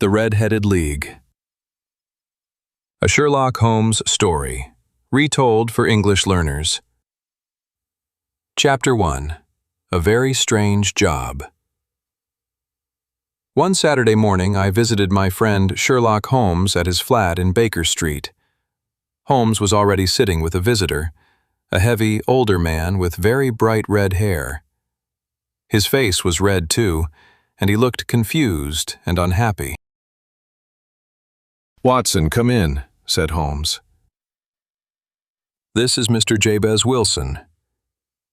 The Red-Headed League. A Sherlock Holmes story, retold for English learners. Chapter 1. A Very Strange Job. One Saturday morning, I visited my friend Sherlock Holmes at his flat in Baker Street. Holmes was already sitting with a visitor, a heavy, older man with very bright red hair. His face was red too, and he looked confused and unhappy. "Watson, come in," said Holmes. "This is Mr. Jabez Wilson.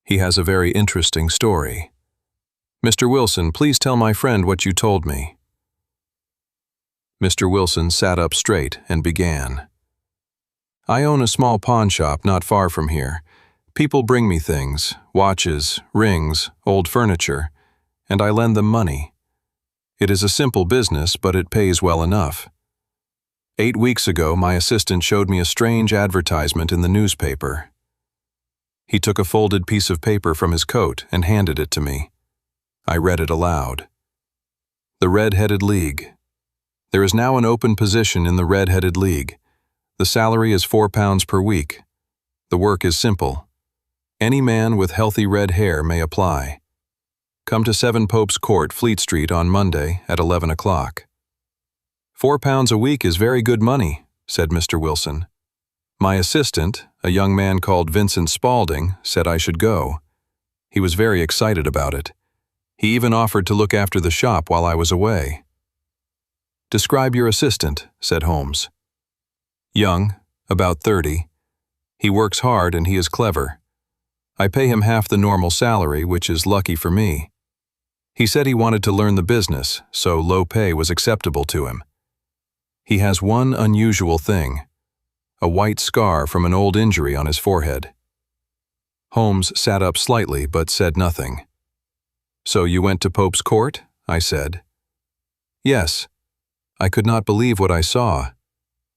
He has a very interesting story. Mr. Wilson, please tell my friend what you told me." Mr. Wilson sat up straight and began. "I own a small pawn shop not far from here. People bring me things, watches, rings, old furniture, and I lend them money. It is a simple business, but it pays well enough. 8 weeks ago, my assistant showed me a strange advertisement in the newspaper." He took a folded piece of paper from his coat and handed it to me. I read it aloud. "The Red-Headed League. There is now an open position in the Red-Headed League. The salary is £4 per week. The work is simple. Any man with healthy red hair may apply. Come to 7 Pope's Court, Fleet Street on Monday at 11 o'clock. £4 a week is very good money," said Mr. Wilson. "My assistant, a young man called Vincent Spaulding, said I should go. He was very excited about it. He even offered to look after the shop while I was away." "Describe your assistant," said Holmes. "Young, about 30. He works hard and he is clever. I pay him half the normal salary, which is lucky for me. He said he wanted to learn the business, so low pay was acceptable to him. He has one unusual thing, a white scar from an old injury on his forehead." Holmes sat up slightly but said nothing. "So you went to Pope's Court?" I said. "Yes. I could not believe what I saw.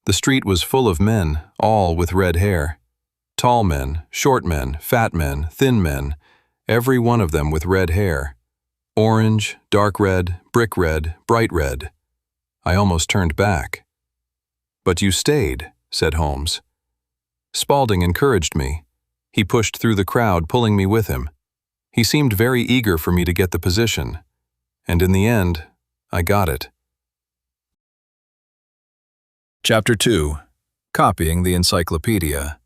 The street was full of men, all with red hair. Tall men, short men, fat men, thin men, every one of them with red hair. Orange, dark red, brick red, bright red. I almost turned back." "But you stayed," said Holmes. "Spaulding encouraged me. He pushed through the crowd, pulling me with him. He seemed very eager for me to get the position, and in the end, I got it." Chapter 2. Copying the Encyclopedia.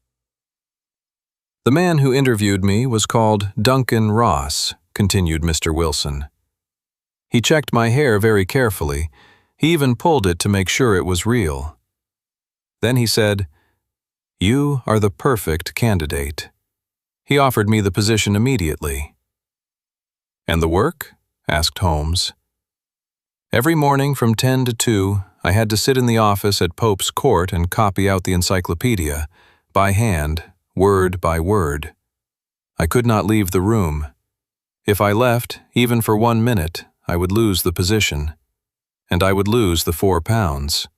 "The man who interviewed me was called Duncan Ross," continued Mr. Wilson. "He checked my hair very carefully. He even pulled it to make sure it was real. Then he said, 'You are the perfect candidate.' He offered me the position immediately." "And the work?" asked Holmes. "Every morning from 10 to 2, I had to sit in the office at Pope's Court and copy out the encyclopedia, by hand, word by word. I could not leave the room. If I left, even for 1 minute, I would lose the position, and I would lose the £4.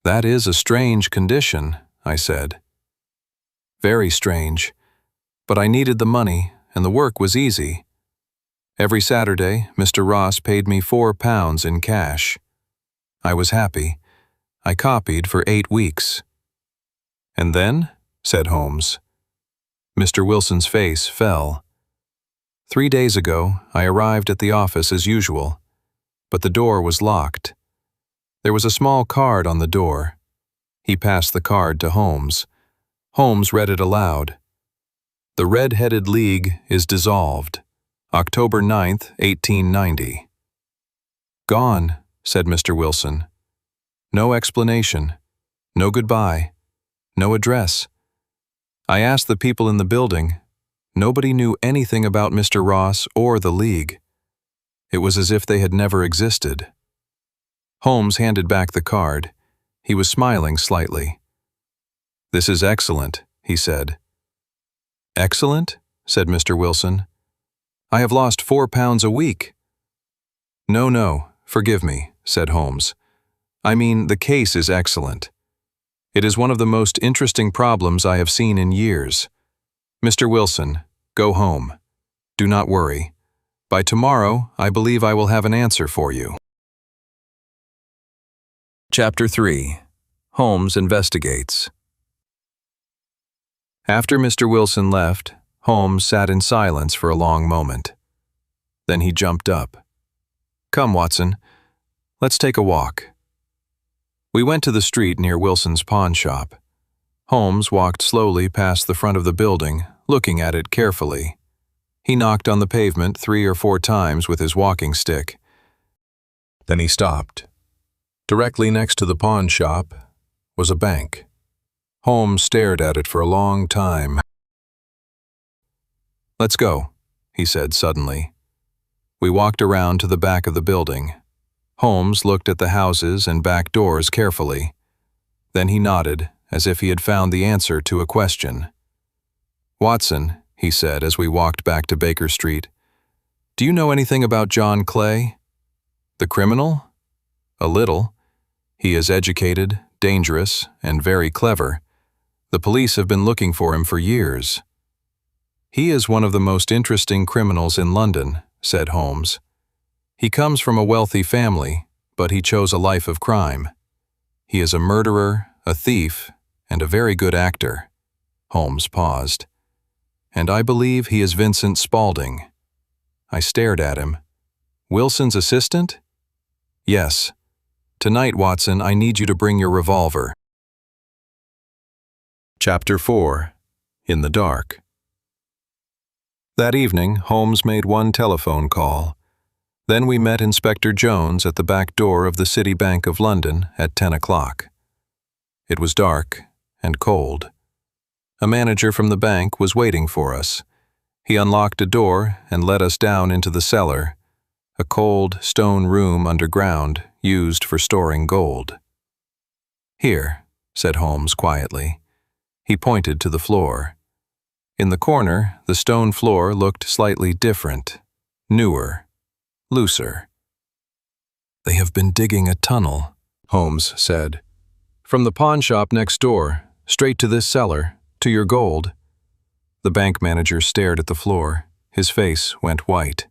"That is a strange condition," I said. "Very strange, but I needed the money, and the work was easy. Every Saturday, Mr. Ross paid me £4 in cash. I was happy. I copied for 8 weeks. "And then?" said Holmes. Mr. Wilson's face fell. 3 days ago, I arrived at the office as usual, but the door was locked. There was a small card on the door. He passed the card to Holmes. Holmes read it aloud. "The Red-Headed League is dissolved. October 9th, 1890. "Gone," said Mr. Wilson. "No explanation. No goodbye. No address. I asked the people in the building. Nobody knew anything about Mr. Ross or the League. It was as if they had never existed." Holmes handed back the card. He was smiling slightly. "This is excellent," he said. "Excellent?" said Mr. Wilson. "I have lost £4 a week." No, forgive me," said Holmes. "I mean, the case is excellent. It is one of the most interesting problems I have seen in years. Mr. Wilson, go home. Do not worry. By tomorrow, I believe I will have an answer for you." Chapter 3. Holmes Investigates. After Mr. Wilson left, Holmes sat in silence for a long moment. Then he jumped up. "Come, Watson, let's take a walk." We went to the street near Wilson's pawnshop. Holmes walked slowly past the front of the building, looking at it carefully. He knocked on the pavement 3 or 4 times with his walking stick. Then he stopped. Directly next to the pawn shop was a bank. Holmes stared at it for a long time. "Let's go," he said suddenly. We walked around to the back of the building. Holmes looked at the houses and back doors carefully. Then he nodded, as if he had found the answer to a question. "Watson," he said as we walked back to Baker Street, "do you know anything about John Clay?" "The criminal?" "A little. He is educated, dangerous, and very clever. The police have been looking for him for years." "He is one of the most interesting criminals in London," said Holmes. "He comes from a wealthy family, but he chose a life of crime. He is a murderer, a thief, and a very good actor." Holmes paused. "And I believe he is Vincent Spaulding." I stared at him. "Wilson's assistant?" "Yes. Tonight, Watson, I need you to bring your revolver." Chapter 4. In the Dark. That evening, Holmes made one telephone call. Then we met Inspector Jones at the back door of the City Bank of London at 10 o'clock. It was dark and cold. A manager from the bank was waiting for us. He unlocked a door and led us down into the cellar, a cold stone room underground used for storing gold. "Here," said Holmes quietly. He pointed to the floor. In the corner, the stone floor looked slightly different, newer, looser. "They have been digging a tunnel," Holmes said. "From the pawn shop next door, straight to this cellar, to your gold." The bank manager stared at the floor. His face went white.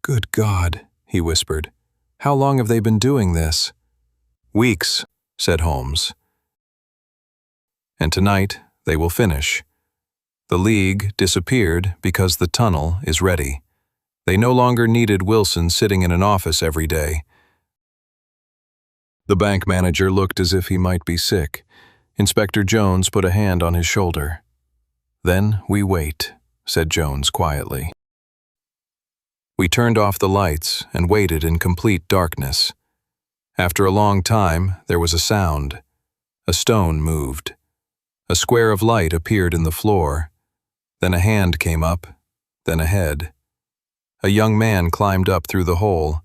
"Good God," he whispered. "How long have they been doing this?" "Weeks," said Holmes. "And tonight they will finish. The League disappeared because the tunnel is ready. They no longer needed Wilson sitting in an office every day." The bank manager looked as if he might be sick. Inspector Jones put a hand on his shoulder. "Then we wait," said Jones quietly. We turned off the lights and waited in complete darkness. After a long time, there was a sound. A stone moved. A square of light appeared in the floor. Then a hand came up, then a head. A young man climbed up through the hole.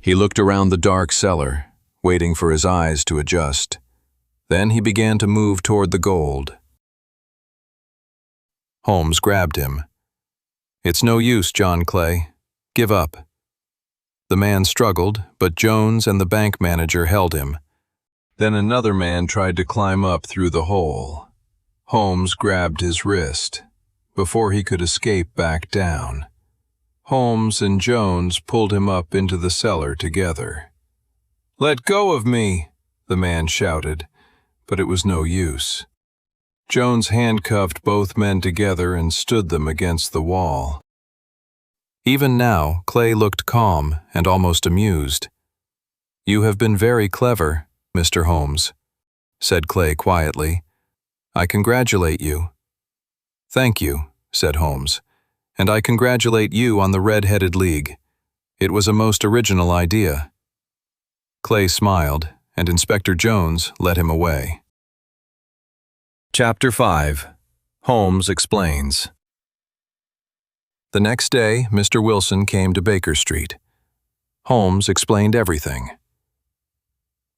He looked around the dark cellar, waiting for his eyes to adjust. Then he began to move toward the gold. Holmes grabbed him. "It's no use, John Clay. Give up." The man struggled, but Jones and the bank manager held him. Then another man tried to climb up through the hole. Holmes grabbed his wrist before he could escape back down. Holmes and Jones pulled him up into the cellar together. "Let go of me," the man shouted, but it was no use. Jones handcuffed both men together and stood them against the wall. Even now, Clay looked calm and almost amused. "You have been very clever, Mr. Holmes," said Clay quietly. "I congratulate you." "Thank you," said Holmes, "and I congratulate you on the Red-Headed League. It was a most original idea." Clay smiled, and Inspector Jones led him away. Chapter 5. Holmes Explains. The next day, Mr. Wilson came to Baker Street. Holmes explained everything.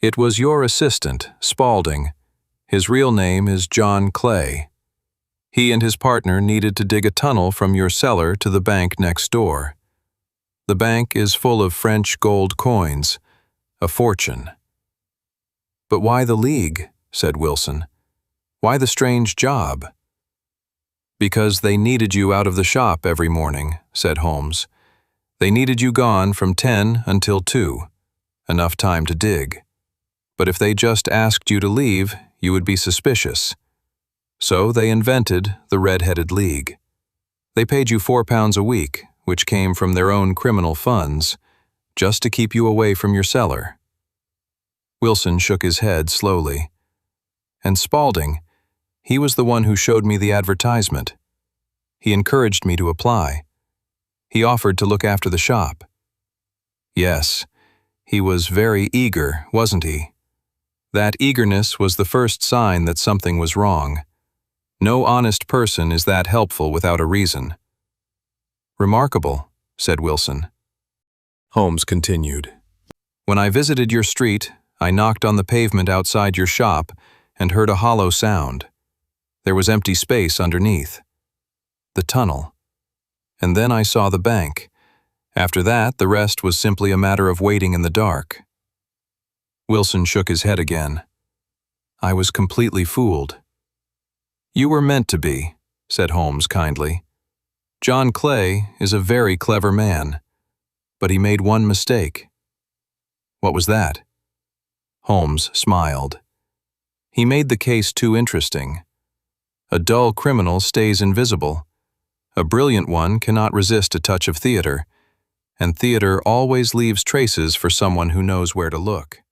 "It was your assistant, Spaulding. His real name is John Clay. He and his partner needed to dig a tunnel from your cellar to the bank next door. The bank is full of French gold coins, a fortune." "But why the League?" said Wilson. "Why the strange job?" "Because they needed you out of the shop every morning," said Holmes. "They needed you gone from 10 until 2, enough time to dig." but if they just asked you to leave, you would be suspicious. So they invented the Red-Headed League. They paid you £4 a week, which came from their own criminal funds, just to keep you away from your cellar. Wilson shook his head slowly. And Spaulding, he was the one who showed me the advertisement. He encouraged me to apply. He offered to look after the shop. Yes, he was very eager, wasn't he? That eagerness was the first sign that something was wrong. No honest person is that helpful without a reason. Remarkable, said Wilson. Holmes continued. When I visited your street, I knocked on the pavement outside your shop and heard a hollow sound. There was empty space underneath. The tunnel. And then I saw the bank. After that, the rest was simply a matter of waiting in the dark. Wilson shook his head again. I was completely fooled. You were meant to be, said Holmes kindly. John Clay is a very clever man, but he made one mistake. What was that? Holmes smiled. He made the case too interesting. A dull criminal stays invisible. A brilliant one cannot resist a touch of theater, and theater always leaves traces for someone who knows where to look.